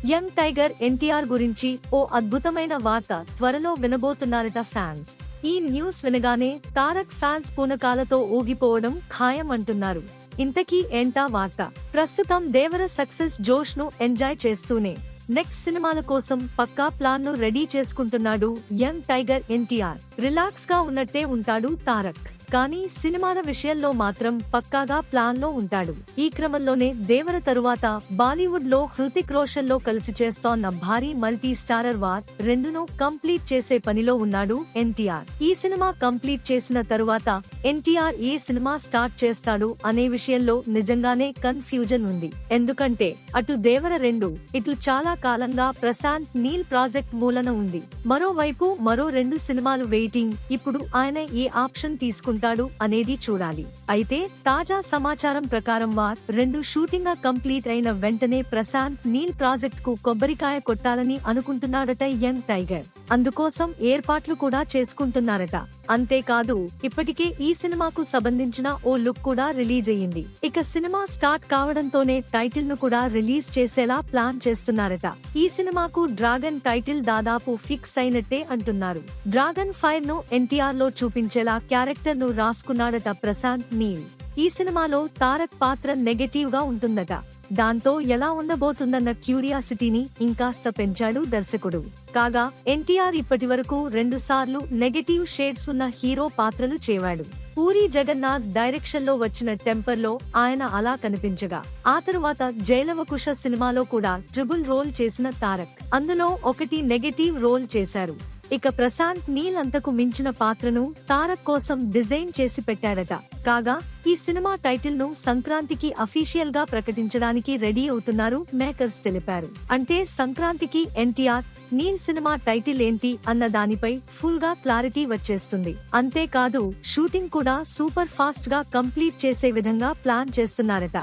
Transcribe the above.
Young tiger NTR గురించి ఓ అద్భుతమైన వార్త త్వరలో వినబోతున్నారట ఫ్యాన్స్. ఈ న్యూస్ వినగానే తారక్ ఫ్యాన్స్ పూనకాలతో ఊగిపోవడం ఖాయం అంటున్నారు. ఇంతకీ ఏంటా వార్త? ప్రస్తుతం దేవర సక్సెస్ జోష్ ను ఎంజాయ్ చేస్తూనే నెక్స్ట్ సినిమాల కోసం పక్కా ప్లాన్ ను రెడీ చేసుకుంటున్నాడు యంగ్ టైగర్ ఎన్టీఆర్. రిలాక్స్ గా ఉన్నట్టే ఉంటాడు తారక్, కానీ సినిమాల విషయంలో మాత్రం పక్కాగా ప్లాన్ లో ఉంటాడు. ఈ క్రమంలోనే దేవర తరువాత బాలీవుడ్ లో హృతిక్ రోషన్ లో కలిసి చేస్తోన్న భారీ మల్టీ స్టారర్ వార్ 2ను కంప్లీట్ చేసే పనిలో ఉన్నాడు ఎన్టీఆర్. ఈ సినిమా కంప్లీట్ చేసిన తరువాత ఎన్టీఆర్ ఏ సినిమా స్టార్ట్ చేస్తాడు అనే విషయంలో నిజంగానే కన్ఫ్యూజన్ ఉంది. ఎందుకంటే అటు దేవర 2, ఇటు చాలా కాలంగా ప్రశాంత్ నీల్ ప్రాజెక్ట్ మూలన ఉంది. మరోవైపు మరో 2 సినిమాలు వెయిటింగ్. ఇప్పుడు ఆయన ఏ ఆప్షన్ తీసుకుంటాడు అనేది చూడాలి. అయితే తాజా సమాచారం ప్రకారం వార్ 2 షూటింగ్ కంప్లీట్ అయిన వెంటనే ప్రశాంత్ నీల్ ప్రాజెక్ట్ కు కొబ్బరికాయ కొట్టాలని అనుకుంటున్నాడట యంగ్ టైగర్. అందుకోసం ఏర్పాట్లు కూడా చేసుకుంటున్నారట. అంతేకాదు, ఇప్పటికే ఈ సినిమాకు సంబంధించిన ఓ లుక్ కూడా రిలీజ్ అయ్యింది. ఇక సినిమా స్టార్ట్ కావడంతోనే టైటిల్ ను కూడా రిలీజ్ చేసేలా ప్లాన్ చేస్తున్నారట. ఈ సినిమాకు డ్రాగన్ టైటిల్ దాదాపు ఫిక్స్ అయినట్టే అంటున్నారు. డ్రాగన్ ఫైర్ ను ఎన్టీఆర్ లో చూపించేలా క్యారెక్టర్ ను రాసుకున్నాడట ప్రశాంత్ నీల్. ఈ సినిమాలో తారక్ పాత్ర నెగటివ్ గా ఉంటుందట. దాంతో ఎలా ఉండబోతుందన్న క్యూరియాసిటీని ఇంకాస్త పెంచాడు దర్శకుడు. కాగా ఎన్టీఆర్ ఇప్పటివరకు 2 సార్లు నెగటివ్ షేడ్స్ ఉన్న హీరో పాత్రలు చేవాడు. పూరి జగన్నాథ్ డైరెక్షన్ లో వచ్చిన టెంపర్ లో ఆయన అలా కనిపించగా, ఆ తరువాత జైలవకుశ సినిమాలో కూడా ట్రిబుల్ రోల్ చేసిన తారక్ అందులో ఒకటి నెగటివ్ రోల్ చేశారు. ఇక ప్రశాంత్ నీల్ అంతకు మించిన పాత్రను తారక్ కోసం డిజైన్ చేసి పెట్టారట. కాగా ఈ సినిమా టైటిల్ ను సంక్రాంతికి అఫీషియల్ గా ప్రకటించడానికి రెడీ అవుతున్నారు మేకర్స్ తెలిపారు. అంటే సంక్రాంతికి ఎన్టీఆర్ నీల్ సినిమా టైటిల్ ఏంటి అన్న దానిపై ఫుల్ గా క్లారిటీ వచ్చేస్తుంది. అంతేకాదు, షూటింగ్ కూడా సూపర్ ఫాస్ట్ గా కంప్లీట్ చేసే విధంగా ప్లాన్ చేస్తున్నారట.